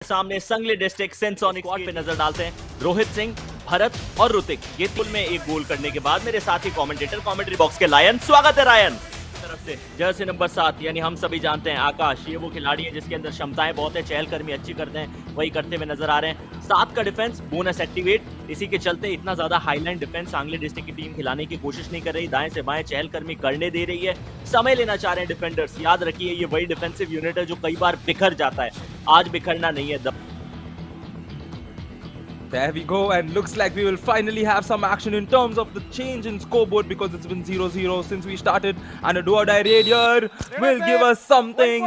सामने Sangli district सेंसोनिक squad पे नजर डालते हैं। रोहित सिंह, भरत और ऋतिक ये पुल में एक गोल करने के बाद मेरे साथ ही कमेंटेटर कमेंट्री बॉक्स के रायन, स्वागत है रायन तरफ से। जर्सी नंबर 7 यानी हम सभी जानते हैं आकाश, ये वो खिलाड़ी है जिसके अंदर क्षमताएं बहुत है, चहलकर्मी अच्छी करते हैं, वही करते हुए नजर आ रहे हैं। 7 का डिफेंस बोनस एक्टिवेट, इसी के चलते इतना ज्यादा हाईलाइन डिफेंस सांगली डिस्ट्रिक्ट की टीम खिलाने की कोशिश नहीं कर रही, दाएं से बाएं चहलकर्मी करने दे रही है, समय लेना चाह रहे हैं डिफेंडर्स। याद रखिए ये वही डिफेंसिव यूनिट है जो कई बार बिखर जाता है, आज बिखरना नहीं है। There we go, and looks like we will finally have some action in terms of the change in scoreboard because it's been 0-0 since we started, and a do-or-die raid here will give us something.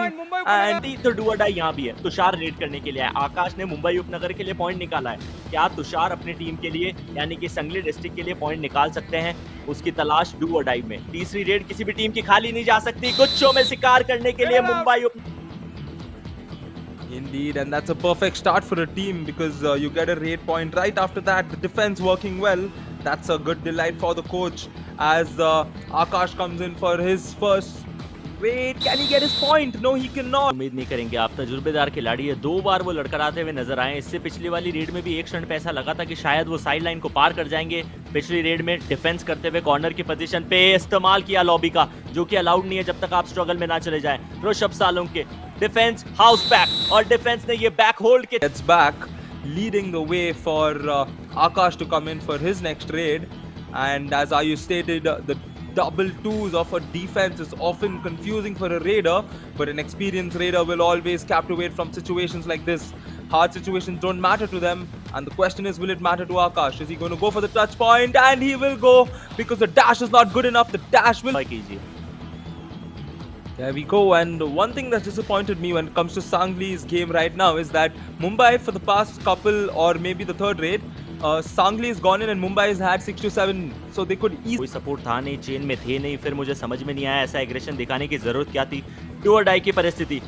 And तो do or die यहाँ भी है, Tushar red करने के लिए है। आकाश ने मुंबई उपनगर के लिए पॉइंट निकाला है। क्या तुषार अपनी टीम के लिए यानी कि संगली डिस्ट्रिक्ट के लिए पॉइंट निकाल सकते हैं? उसकी तलाश डू और डाई में। तीसरी रेड किसी भी टीम की खाली नहीं जा सकती, गुच्छों में शिकार करने के लिए Mumbai Indeed, and that's a perfect start for a team because you get a raid point right after that. The defense working well. That's a good delight for the coach as Akash comes in for his first raid. Can he get his point? No, he cannot. उम्मीद नहीं करेंगे, आप तजुर्बेदार खिलाड़ी है, 2 बार वो लड़खड़ाते हुए नजर आए। इससे पिछली वाली रेड में भी एक क्षण पे ऐसा लगा था कि शायद वो साइड लाइन को पार कर जाएंगे। पिछली रेड में डिफेंस करते हुए कॉर्नर की पोजीशन पे इस्तेमाल किया लॉबी का, जो कि अलाउड नहीं है जब तक आप स्ट्रगल में ना चले जाएं। ऋषभ सालोंके डिफेंस हाउस बैक, और डिफेंस ने ये बैक होल्ड के Gets back, leading the way for Akash to come in for his next raid. And as Ayu stated, the double twos of a defense is often confusing for a raider, but an experienced raider will always captivate from situations like this. Hard situations don't matter to them, and the question is, will it matter to Akash? Is he going to go for the touch point? And he will go because the dash is not good enough. The dash will. कीजिए। There we go, and one thing that disappointed me when it comes to Sangli's game right now is that Mumbai, for the past couple or maybe the third raid, Sangli has gone in and Mumbai has had 6 to 7, so they could easily. कोई support था नहीं, chain में थे नहीं, फिर मुझे समझ में नहीं आया ऐसा एग्रेशन दिखाने की जरूरत क्या थी। डू और डाई की परिस्थिति,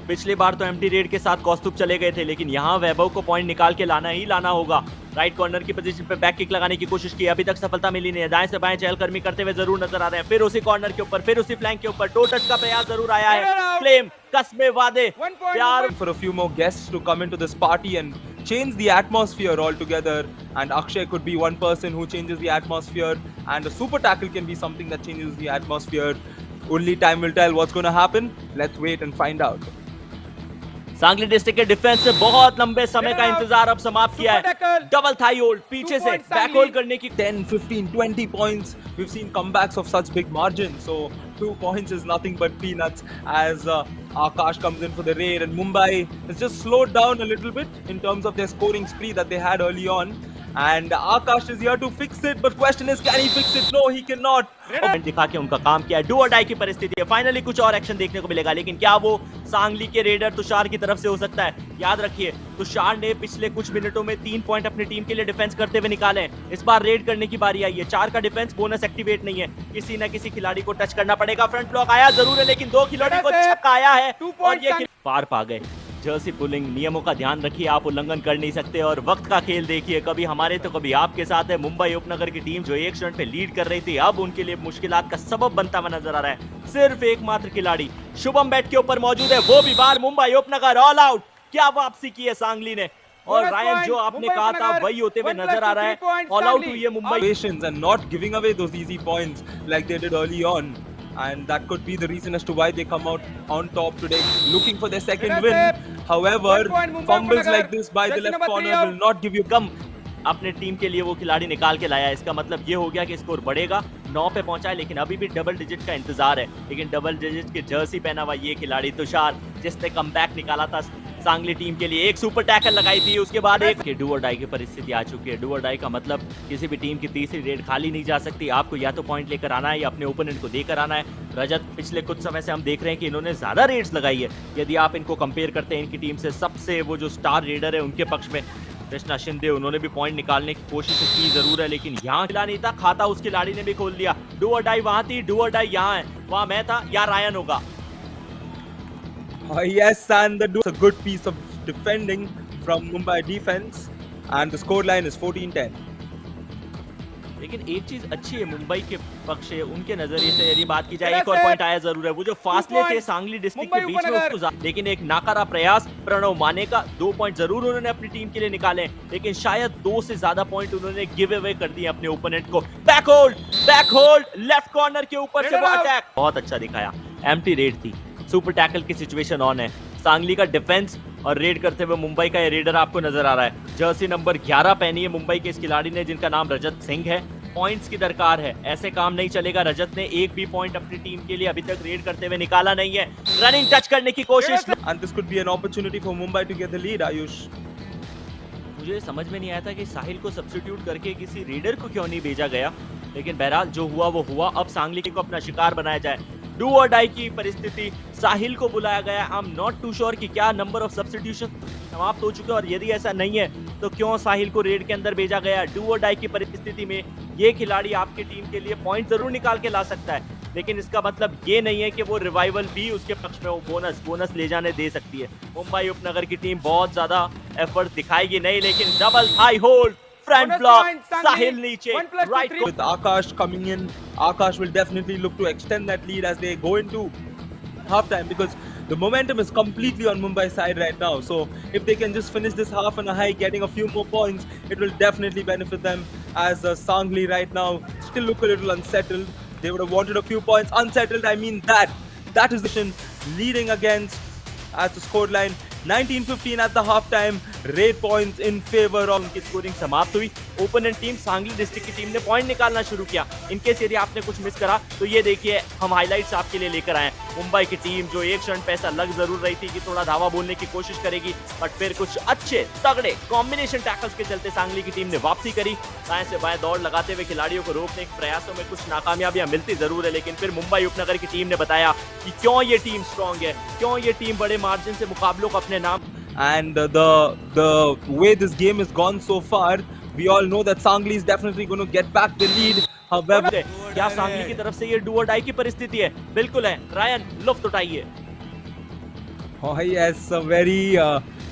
पिछली बार तो एम्प्टी रेड के साथ कौस्तुभ चले गए थे, लेकिन यहाँ वैभव को पॉइंट निकाल के लाना ही लाना होगा। राइट कॉर्नर की पोजीशन पे बैक किक लगाने की कोशिश की, अभी तक सफलता मिली नहीं है। दाएं से बाएं चहलकर्मी करते हुए जरूर नजर आ रहे हैं, फिर उसी कॉर्नर के ऊपर, फिर उसी फ्लैंक के ऊपर टो टच का प्रयास जरूर आया है। फ्लेम कसमे वादे प्यार for a few more guests to come into this party and change the atmosphere altogether, and Akshay could be one person who changes the atmosphere, and a super tackle can be something that changes the atmosphere. Only time will tell what's going to happen. Let's wait and find out. Sangli district के defence से बहुत लंबे समय का इंतजार अब समाप्त किया है। डबल थाई होल्ड, पीछे से बैक होल्ड करने की 10, 15, 20 points. We've seen comebacks of such big margins. So 2 points is nothing but peanuts as Akash comes in for the raid, and Mumbai has just slowed down a little bit in terms of their scoring spree that they had early on. And Akash is here to fix it, but question is, can he fix it? No, he cannot. दिखा के उनका काम किया। Do और die की परिस्थिति है, finally कुछ और एक्शन देखने को मिलेगा, लेकिन क्या वो सांगली के रेडर तुषार की तरफ से हो सकता है? याद रखिए तुषार ने पिछले कुछ मिनटों में 3 पॉइंट अपनी टीम के लिए डिफेंस करते हुए निकाले हैं। इस बार रेड करने की बारी आई है। 4 का डिफेंस बोनस एक्टिवेट नहीं है, किसी न किसी खिलाड़ी को टच करना पड़ेगा। फ्रंट ब्लॉक आया जरूर है, लेकिन 2 खिलाड़ी को छक्का आया है और ये पार पा गए। जर्सी पुलिंग नियमों का ध्यान रखिए, आप उल्लंघन कर नहीं सकते, और वक्त का खेल देखिए, कभी हमारे तो कभी आपके साथ है। मुंबई उपनगर की टीम जो एक क्षण पे लीड कर रही थी, अब उनके लिए मुश्किलात का सबब बनता हुआ नजर आ रहा है। सिर्फ एकमात्र खिलाड़ी शुभम बैट के ऊपर मौजूद है, वो भी बार मुंबई उपनगर ऑल आउट। क्या वापसी की है सांगली ने, और रायन जो आपने कहा था वही होते हुए नजर आ रहा है। ऑल आउट हुई है Mumbai And not giving away those easy points like they did early on. And that could be the reason as to why they come out on top today, looking for their second win. However, fumbles like this by the left corner will not give you कम अपने team के लिए वो खिलाड़ी निकाल के लाया। इसका मतलब ये हो गया कि स्कोर बढ़ेगा, 9 पे पहुंचा है, लेकिन अभी भी डबल डिजिट का इंतजार है। लेकिन डबल डिजिट की जर्सी पहना हुआ ये खिलाड़ी तुषार, जिसने कमबैक निकाला था सांगली टीम के लिए, एक सुपर टैकल लगाई थी, उसके बाद एक डू और डाई की परिस्थिति आ चुकी है। डू और डाई का मतलब किसी भी टीम की तीसरी रेड खाली नहीं जा सकती, आपको या तो पॉइंट लेकर आना है या अपने ओपोनेंट को देकर आना है। रजत, पिछले कुछ समय से हम देख रहे हैं कि इन्होंने ज्यादा रेड्स लगाई है। यदि आप इनको कंपेयर करते हैं इनकी टीम से, सबसे वो जो स्टार रेडर है उनके पक्ष में कृष्णा शिंदे, उन्होंने भी पॉइंट निकालने की कोशिश की जरूर है, लेकिन यहाँ खिला नहीं था, खाता उस खिलाड़ी ने भी खोल दिया। डू और डाई वहां थी, डू और डाई यहाँ है, वहां मैं था या रायन होगा। Yes, and a good piece of defending from Mumbai defense, and the scoreline is 14-10. लेकिन एक चीज अच्छी है मुंबई के पक्ष से, उनके नजरिए से यदि बात की जाए, एक और पॉइंट आया जरूर है, वो जो फासले थे सांगली डिस्ट्रिक्ट के बीच में उसको लेकिन एक नाकारा प्रयास प्रणव माने का, 2 पॉइंट जरूर उन्होंने अपनी टीम के लिए निकाले, लेकिन शायद 2 से ज्यादा पॉइंट उन्होंने गिव अवे कर दिए अपने ओपोनेंट को। बैक होल्ड लेफ्ट कॉर्नर के ऊपर से वो अटैक बहुत अच्छा दिखाया, एम्प्टी रेड थी, सुपर टैकल की सिचुएशन ऑन है, सांगली का डिफेंस और रेड करते हुए मुंबई का ये रेडर आपको नजर आ रहा है। जर्सी नंबर 11 पहनी है मुंबई के इस खिलाड़ी ने, जिनका नाम रजत सिंह है। पॉइंट्स की दरकार है, ऐसे काम नहीं चलेगा। रजत ने एक भी पॉइंट अपनी टीम के लिए अभी तक रेड करते हुए निकाला नहीं है। रनिंग टच करने की कोशिश, And this could be an opportunity for Mumbai to get the lead, Ayush. मुझे समझ में नहीं आया था कि साहिल को सब्स्टिट्यूट करके किसी रेडर को क्यों नहीं भेजा गया, लेकिन बहरहाल जो हुआ वो हुआ। अब सांगली को अपना शिकार बनाया जाए, डू और डाई की परिस्थिति, साहिल को बुलाया गया। I am not too sure कि क्या नंबर ऑफ सब्स्टिट्यूशन समाप्त हो चुके हैं, और यदि ऐसा नहीं है तो क्यों साहिल को रेड के अंदर भेजा गया। डू और डाई की परिस्थिति में ये खिलाड़ी आपकी टीम के लिए पॉइंट जरूर निकाल के ला सकता है, लेकिन इसका मतलब ये नहीं है कि वो रिवाइवल भी उसके पक्ष में वो बोनस ले जाने दे सकती है। मुंबई उपनगर की टीम बहुत ज्यादा एफर्ट दिखाएगी नहीं, लेकिन double high hold, front block, Sahil नीचे, right. With Akash coming in, Akash will definitely look to extend that lead as they go into halftime, because the momentum is completely on Mumbai's side right now. So if they can just finish this half on a high, getting a few more points, it will definitely benefit them. As Sangli right now still look a little unsettled. They would have wanted a few points. Unsettled, I mean that is the leading against as the scoreline 19-15 at the halftime. Raid points in favor of उनकी scoring समाप्त हुई। Opponent team Sangli district की team ने point निकालना शुरू किया। In case यदि आपने कुछ मिस करा तो ये देखिए हम हाइलाइट्स आपके लिए लेकर आए। मुंबई की टीम जो एक क्षण पे ऐसा लग जरूर रही थी कि थोड़ा धावा बोलने की कोशिश करेगी, बट फिर कुछ अच्छे तगड़े कॉम्बिनेशन टैकल्स के चलते सांगली की टीम ने वापसी करी। दाएं से बाएं दौड़ लगाते हुए खिलाड़ियों को रोकने के प्रयासों में कुछ नाकामयाबियां मिलती जरूर है, लेकिन फिर मुंबई उपनगर की टीम ने बताया कि क्यों ये टीम स्ट्रांग है, क्यों ये टीम बड़े मार्जिन से मुकाबलों को अपने नाम। And the way this game has gone so far, we all know that Sangli is definitely going to get back the lead. However, क्या सांगली की तरफ से ये डू और डाई की परिस्थिति है? बिल्कुल है। रायन लुफ्त उठाइए। oh yes, a very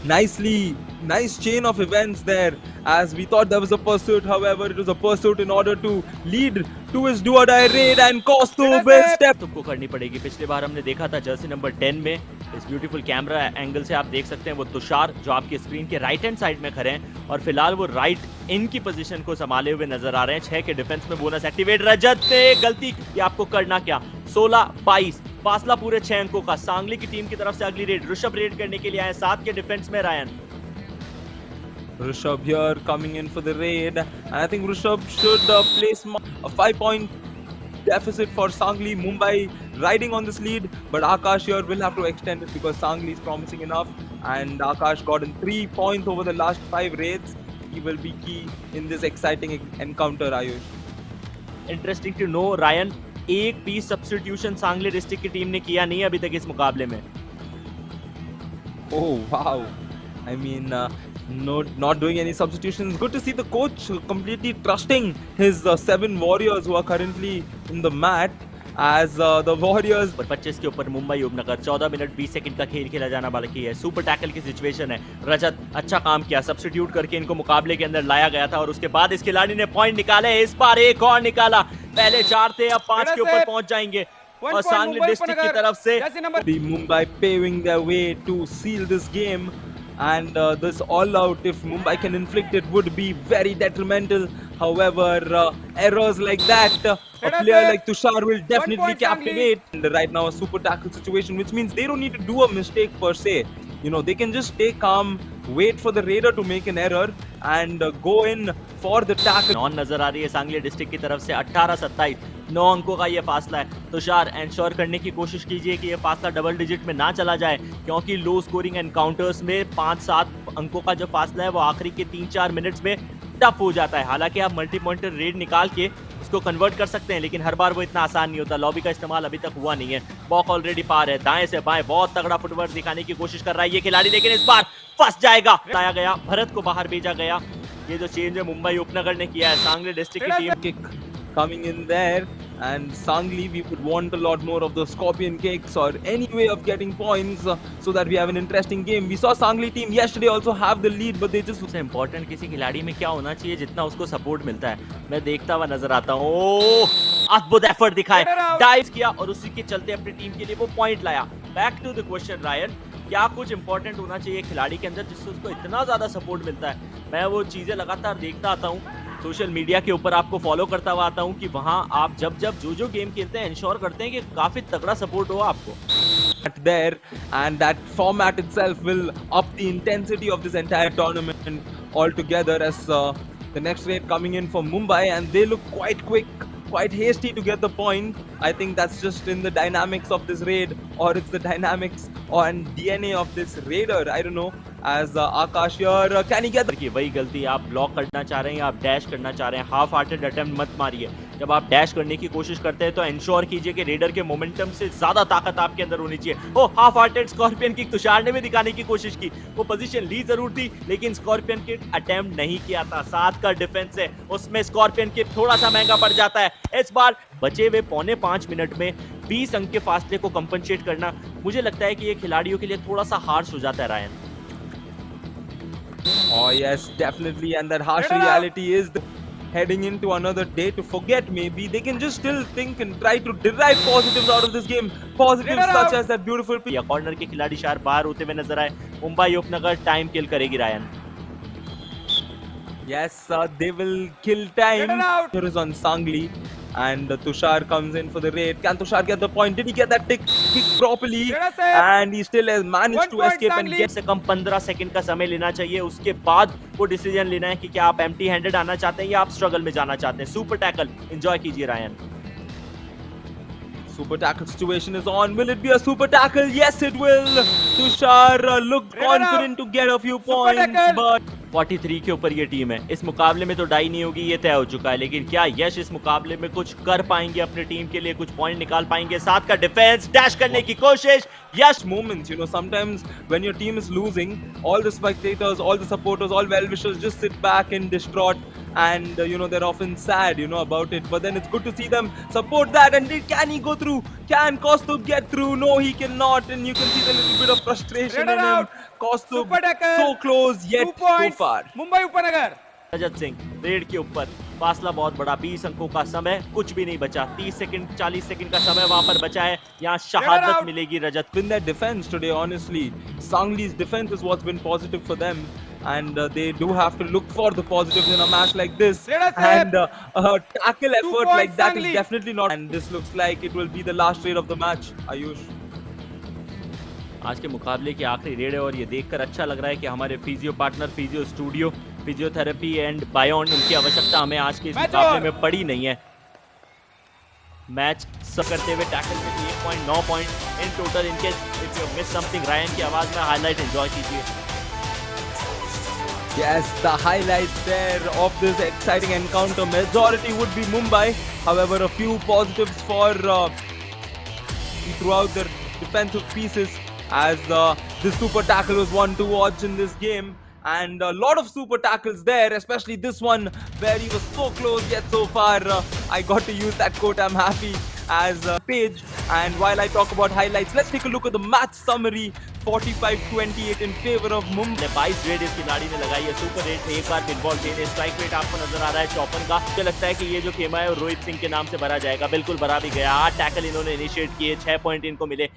nice chain of events there. As we thought there was a pursuit, however, it was a pursuit in order to lead to his do or die raid, and Costo will step. तुमको करनी पड़ेगी। पिछली बार हमने देखा था Jersey number 10 में, इस beautiful camera angle से आप देख सकते हैं वो तुषार जो आपकी स्क्रीन के राइट हैंड साइड में खड़े हैं, और फिलहाल वो राइट इन की पोजीशन को संभाले हुए नजर आ रहे हैं। 6 के डिफेंस में बोनस एक्टिवेट। रजत ने गलती की, आपको करना क्या? 16-22 फासला पूरे 6 अंकों का। सांगली की टीम की तरफ से अगली रेड, ऋषभ रेड करने के लिए आए 7 के डिफेंस में। Ryan Rishabh here coming in for the raid, and I think Rishabh should place a 5-point deficit for Sangli. Mumbai riding on this lead, but Akash here will have to extend it because Sangli is promising enough, and Akash got in 3 points over the last 5 raids. He will be key in this exciting encounter, Ayush. Interesting to know Ryan, एक भी substitution Sangli district की team ने किया नहीं अभी तक इस मुकाबले में। Oh wow! I mean, not doing any substitutions. Good to see the coach completely trusting his 7 warriors who are currently in the mat. As the Warriors 25 के ऊपर मुंबई उपनगर, 14 मिनट 20 सेकंड का खेल खेला जाना बाकी है। सुपर टैकल की सिचुएशन है। रजत अच्छा काम किया, सब्स्टिट्यूट करके इनको मुकाबले के अंदर लाया गया था, और उसके बाद इस खिलाड़ी ने पॉइंट निकाले। इस बार एक और निकाला। पहले 4 थे, अब 5 के ऊपर पहुंच जाएंगे। और सांगली डिस्ट्रिक्ट की तरफ से the Mumbai paving their way to seal this game. And this all out, if Mumbai can inflict it, would be very detrimental. However, errors like that, a player like Tushar will definitely captivate. And right now, a super tackle situation, which means they don't need to do a mistake per se. You know, they can just stay calm, wait for the raider to make an error, and go in for the tackle. Non नजर आ रही है Sangli district की तरफ से। 18-27 9 अंकों का ये फासला है। तुषार एंश्योर करने की कोशिश कीजिए कि ये फासला डबल डिजिट में ना चला जाए, क्योंकि लो स्कोरिंग एनकाउंटर्स में 5-7 अंकों का जो फासला है वो आखिरी के 3-4 मिनट्स में टफ हो जाता है। हालांकि आप मल्टी पॉइंटर रेड निकाल के उसको कन्वर्ट कर सकते हैं, लेकिन हर बार वो इतना आसान नहीं होता। लॉबी का इस्तेमाल अभी तक हुआ नहीं है। बॉक ऑलरेडी पार है। दाएं से बाएं बहुत तगड़ा फुटवर्क दिखाने की कोशिश कर रहा है ये खिलाड़ी, लेकिन इस बार फंस जाएगा। लाया गया, भरत को बाहर भेजा गया। ये जो चेंज है मुंबई उपनगर ने किया है। सांगली डिस्ट्रिक्ट की team Kick coming in there. And Sangli, we would want a lot more of the scorpion kicks or any way of getting points so that we have an interesting game. We saw Sangli team yesterday also have the lead, but they just सबसे important किसी खिलाड़ी में क्या होना चाहिए जितना उसको support मिलता है। मैं देखता हुआ नजर आता हूँ। ओह, अद्भुत एफर्ट दिखाए, डाइव किया और उसी के चलते अपनी टीम के लिए वो पॉइंट लाया। Back to the question Ryan, क्या कुछ इंपॉर्टेंट होना चाहिए खिलाड़ी के अंदर जिससे उसको इतना ज्यादा सपोर्ट मिलता है? मैं वो चीजें लगातार देखता आता हूँ, सोशल मीडिया के ऊपर आपको फॉलो करता हुआ आता हूँ कि वहाँ आप जब जब जो गेम खेलते हैं इंश्योर करते हैं कि काफी तगड़ा सपोर्ट हो आपको। there, and that format itself will up the intensity of this entire tournament altogether as the next raid coming in for Mumbai, and they look quite quick, quite hasty to get the point. I think that's just in the dynamics of this raid, or it's the dynamics and DNA of this raider. I don't know. As Akash here, can he get the... देखिए वही गलती, आप block करना चाह रहे हैं, आप dash करना चाह रहे हैं, हाफ हार्टेड अटेम्प्ट मत मारिए। जब आप डैश करने की कोशिश करते हैं तो इंश्योर कीजिए कि रेडर के मोमेंटम से ज्यादा ताकत आपके अंदर होनी चाहिए। Oh, half hearted scorpion kick Tushar ने भी दिखाने की कोशिश की, वो पोजीशन ली जरूर थी लेकिन स्कॉर्पियन किक अटेम्प्ट नहीं किया था। 7 का डिफेंस है, उसमें स्कॉर्पियन किक थोड़ा सा महंगा पड़ जाता है। इस बार बचे हुए पौने 5 मिनट में 20 अंक के फासले को कंपनसेट करना, मुझे लगता है कि ये खिलाड़ियों के लिए थोड़ा सा हार्श हो जाता है Ryan. Oh yes, definitely, and that harsh reality is heading into another day to forget. Maybe they can just still think and try to derive positives out of this game. Positives such as that beautiful या corner के खिलाड़ी शायद बाहर होते हुए नजर आए। मुंबई उपनगर टाइम किल करेगी Ryan. Yes, they will kill time. Here is on Sangli, and Tushar comes in for the raid. Can Tushar get the point? Did he get that kick properly? And he still has managed to escape and get... से कम 15 second का समय लेना चाहिए, उसके बाद वो decision लेना है कि क्या आप एम्प्टी हैंडेड आना चाहते हैं या आप स्ट्रगल में जाना चाहते हैं। सुपर टैकल एंजॉय कीजिए Ryan. Super tackle situation is on. Will it be a super tackle? Yes, it will. Tushar looked confident to get a few points, but 43 के ऊपर ये टीम है। इस मुकाबले में तो डाई नहीं होगी, ये तय हो चुका है, लेकिन क्या यश इस मुकाबले में कुछ कर पाएंगे अपनी टीम के लिए, कुछ पॉइंट निकाल पाएंगे? 7 का डिफेंस, डैश करने की कोशिश, यश। moments, you know, sometimes when your team is losing, all the spectators, all the supporters, all well-wishers just sit back in distraught, and you know, they're often sad, you know, about it, but then it's good to see them support that. And can he go through? Can Kostub get through? No, he cannot, and you can see the little bit of frustration in him. Kostub so close yet so far. Mumbai उपनगर रजत Singh red के ऊपर, फासला बहुत बड़ा, 20 अंकों का समय, कुछ भी नहीं बचा। 30 सेकंड 40 सेकंड का समय वहां पर बचा है, यहाँ शहादत मिलेगी रजत। In their defense today, honestly, Sangli's defense is what's been positive for them, and they do have to look for the positives in a match like this. And a tackle effort like that is definitely not. And this looks like it will be the last raid of the match. Ayush. आज के मुकाबले की आखिरी red है और ये देखकर अच्छा लग रहा है कि हमारे physio partner, physio studio, physiotherapy and बायोन, उनकी आवश्यकता हमें आज के इस मुकाबले में पड़ी नहीं है। मैच सब करते हुए टैकल में 1.9 पॉइंट इन टोटल। इनके if you miss something Ryan की आवाज में हाईलाइट एंजॉय कीजिए। Yes, the highlights there of this exciting encounter. Majority would be Mumbai. However, a few positives for throughout their defensive pieces, as this super tackle was one to watch in this game. And a lot of super tackles there, especially this one where he was so close yet so far. I got to use that quote, I'm happy, as page. And while I talk about highlights, let's take a look at the match summary. 45-28 in favor of Mumbai. 22 red इस खिलाड़ी ने लगाई है, super rate में एक बार pinball खेले। Strike rate आपको नजर आ रहा है 54 का। मुझे लगता है कि ये जो खेमा है रोहित सिंह के नाम से भरा जाएगा, बिल्कुल भरा भी गया। 8 टैकल इन्होंने इनिशिएट किए, 6 पॉइंट इनको मिले।